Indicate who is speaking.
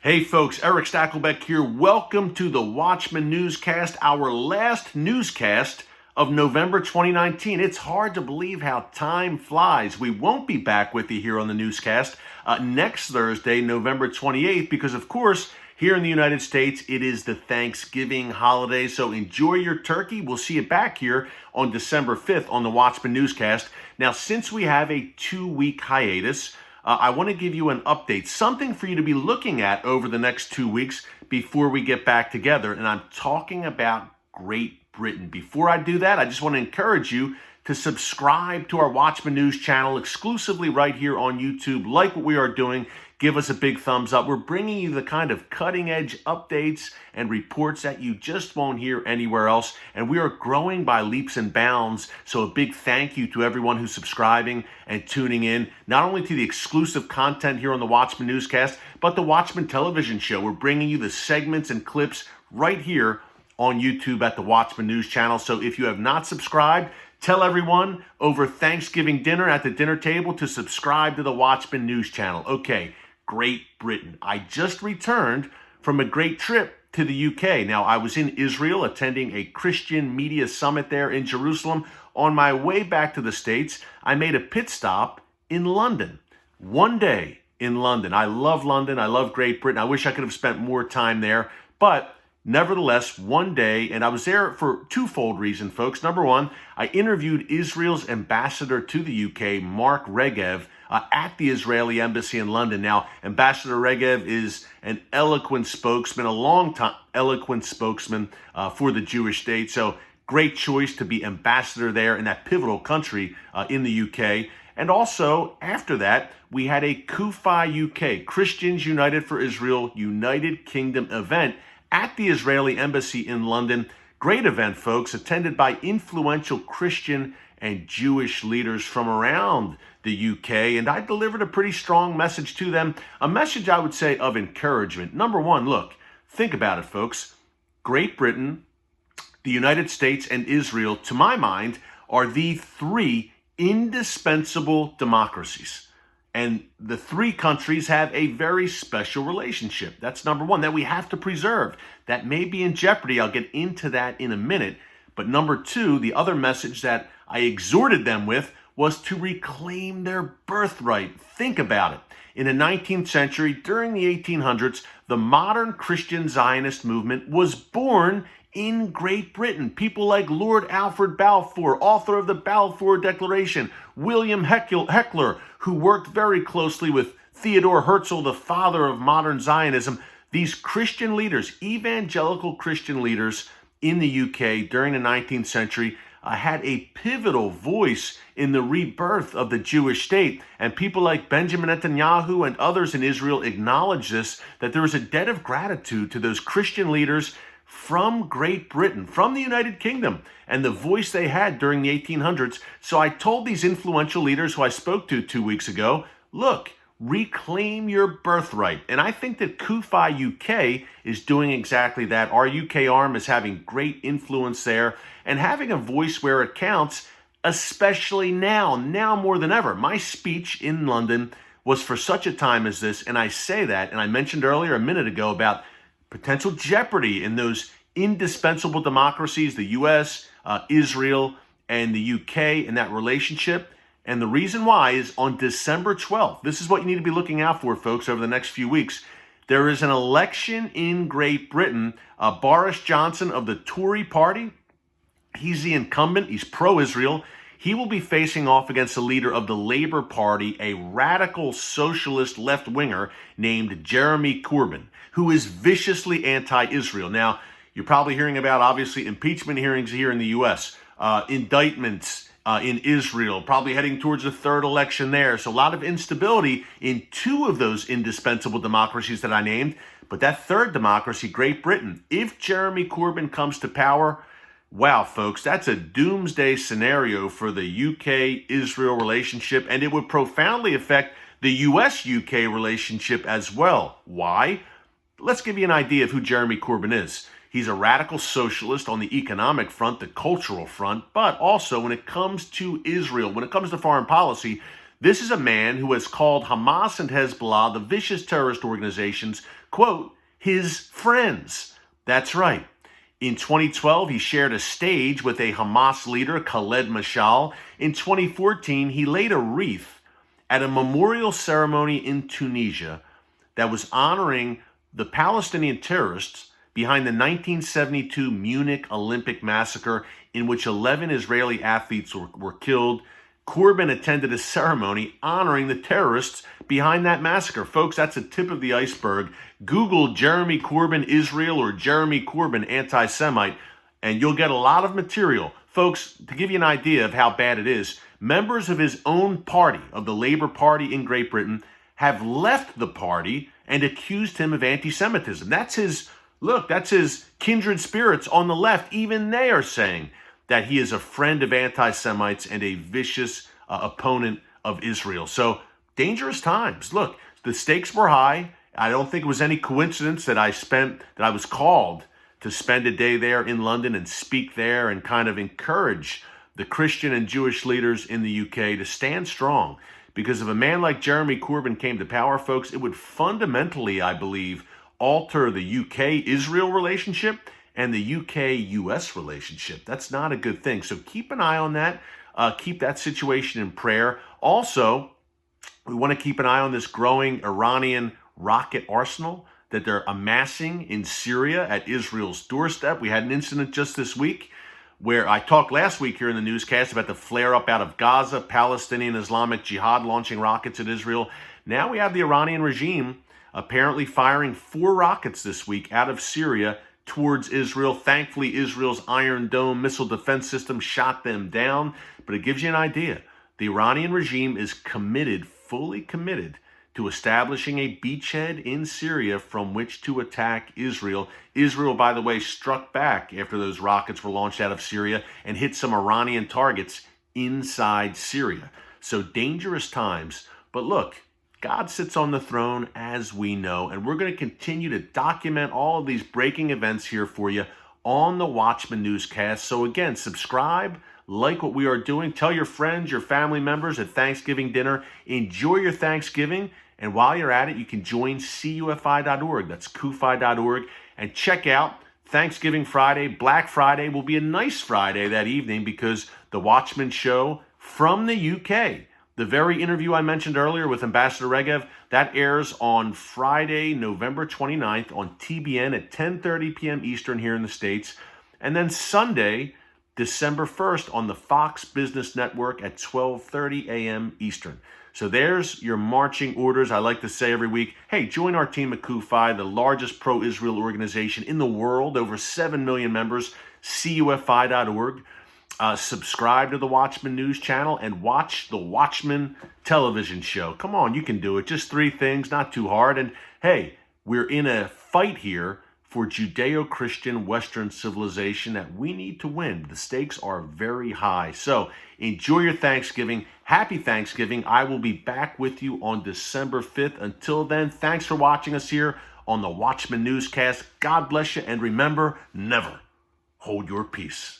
Speaker 1: Hey folks, Erick Stakelbeck here. Welcome to the Watchman Newscast, our last newscast of November 2019. It's hard to believe how time flies. We won't be back with you here on the newscast next Thursday, November 28th, because of course, here in the United States, it is the Thanksgiving holiday. So enjoy your turkey. We'll see you back here on December 5th on the Watchman Newscast. Now, since we have a 2-week hiatus, I want to give you an update, something for you to be looking at over the next 2 weeks before we get back together. And I'm talking about Great Britain. Before I do that, I just want to encourage you to subscribe to our Watchman News channel exclusively right here on YouTube. Like what we are doing, give us a big thumbs up. We're bringing you the kind of cutting edge updates and reports that you just won't hear anywhere else. And we are growing by leaps and bounds. So a big thank you to everyone who's subscribing and tuning in, not only to the exclusive content here on the Watchman Newscast, but the Watchman television show. We're bringing you the segments and clips right here on YouTube at the Watchman News channel. So if you have not subscribed, tell everyone over Thanksgiving dinner at the dinner table to subscribe to the Watchman News channel. Okay, Great Britain. I just returned from a great trip to the UK. Now, I was in Israel attending a Christian media summit there in Jerusalem. On my way back to the States, I made a pit stop in London. 1 day in London. I love London. I love Great Britain. I wish I could have spent more time there, but nevertheless, 1 day, and I was there for twofold reason, folks. Number one, I interviewed Israel's ambassador to the UK, Mark Regev, at the Israeli embassy in London. Now, Ambassador Regev is an eloquent spokesman, a long-time eloquent spokesman for the Jewish state. So great choice to be ambassador there in that pivotal country in the UK. And also, after that, we had a QAEDA UK, Christians United for Israel, United Kingdom event at the Israeli embassy in London. Great event, folks, attended by influential Christian and Jewish leaders from around the UK, and I delivered a pretty strong message to them, a message I would say of encouragement. Number one, look, think about it, folks. Great Britain, the United States, and Israel, to my mind, are the three indispensable democracies. And the three countries have a very special relationship. That's number one, that we have to preserve. That may be in jeopardy. I'll get into that in a minute. But number two, the other message that I exhorted them with was to reclaim their birthright. Think about it. In the 19th century, during the 1800s, the modern Christian Zionist movement was born in Great Britain. People like Lord Alfred Balfour, author of the Balfour Declaration, William Heckler, who worked very closely with Theodore Herzl, the father of modern Zionism. These Christian leaders, evangelical Christian leaders in the UK during the 19th century, had a pivotal voice in the rebirth of the Jewish state. And people like Benjamin Netanyahu and others in Israel acknowledge this, that there is a debt of gratitude to those Christian leaders from Great Britain, from the United Kingdom, and the voice they had during the 1800s. So I told these influential leaders who I spoke to 2 weeks ago, look, reclaim your birthright. And I think that QAEDA UK is doing exactly that. Our UK arm is having great influence there and having a voice where it counts, especially now more than ever. My speech in London was for such a time as this, and I say that, and I mentioned earlier a minute ago about potential jeopardy in those indispensable democracies, the US, Israel, and the UK, in that relationship. And the reason why is on December 12th, this is what you need to be looking out for, folks, over the next few weeks. There is an election in Great Britain. Boris Johnson of the Tory party, he's the incumbent, he's pro-Israel. He will be facing off against the leader of the Labour Party, a radical socialist left-winger named Jeremy Corbyn, who is viciously anti-Israel. Now, you're probably hearing about, obviously, impeachment hearings here in the U.S., indictments in Israel, probably heading towards a third election there. So a lot of instability in two of those indispensable democracies that I named. But that third democracy, Great Britain, if Jeremy Corbyn comes to power, wow, folks, that's a doomsday scenario for the UK-Israel relationship, and it would profoundly affect the US-UK relationship as well. Why? Let's give you an idea of who Jeremy Corbyn is. He's a radical socialist on the economic front, the cultural front, but also when it comes to Israel, when it comes to foreign policy, This is a man who has called Hamas and Hezbollah, the vicious terrorist organizations, quote, his friends. That's right. In 2012, he shared a stage with a Hamas leader, Khaled Mashal. In 2014, he laid a wreath at a memorial ceremony in Tunisia that was honoring the Palestinian terrorists behind the 1972 Munich Olympic massacre, in which 11 Israeli athletes were killed. Corbyn attended a ceremony honoring the terrorists behind that massacre. Folks, that's a tip of the iceberg. Google Jeremy Corbyn Israel or Jeremy Corbyn anti-Semite, and you'll get a lot of material. Folks, to give you an idea of how bad it is, members of his own party, of the Labour Party in Great Britain, have left the party and accused him of anti-Semitism. That's his kindred spirits on the left. Even they are saying that he is a friend of anti-Semites and a vicious opponent of Israel. So, dangerous times. Look, the stakes were high. I don't think it was any coincidence that I was called to spend a day there in London and speak there and kind of encourage the Christian and Jewish leaders in the UK to stand strong. Because if a man like Jeremy Corbyn came to power, folks, it would fundamentally, I believe, alter the UK-Israel relationship and the UK-US relationship. That's not a good thing. So keep an eye on that. Keep that situation in prayer. Also, we want to keep an eye on this growing Iranian rocket arsenal that they're amassing in Syria at Israel's doorstep. We had an incident just this week where I talked last week here in the newscast about the flare-up out of Gaza, Palestinian Islamic Jihad launching rockets at Israel. Now we have the Iranian regime apparently firing 4 rockets this week out of Syria towards Israel. Thankfully, Israel's Iron Dome missile defense system shot them down. But it gives you an idea. The Iranian regime is committed, fully committed, to establishing a beachhead in Syria from which to attack Israel. Israel, by the way, struck back after those rockets were launched out of Syria and hit some Iranian targets inside Syria. So dangerous times. But look, God sits on the throne, as we know, and we're going to continue to document all of these breaking events here for you on the Watchman Newscast. So again, subscribe, like what we are doing, tell your friends, your family members at Thanksgiving dinner, enjoy your Thanksgiving, and while you're at it, you can join CUFI.org, that's CUFI.org, and check out Thanksgiving Friday. Black Friday will be a nice Friday that evening because the Watchman show from the UK, the very interview I mentioned earlier with Ambassador Regev, that airs on Friday, November 29th on TBN at 10:30 p.m. Eastern here in the States. And then Sunday, December 1st on the Fox Business Network at 12:30 a.m. Eastern. So there's your marching orders. I like to say every week, hey, join our team at CUFI, the largest pro-Israel organization in the world, over 7 million members, CUFI.org. Subscribe to the Watchman News channel and watch the Watchman television show. Come on, you can do it. Just 3 things, not too hard. And hey, we're in a fight here for Judeo-Christian Western civilization that we need to win. The stakes are very high. So enjoy your Thanksgiving. Happy Thanksgiving. I will be back with you on December 5th. Until then, thanks for watching us here on the Watchman Newscast. God bless you, and remember, never hold your peace.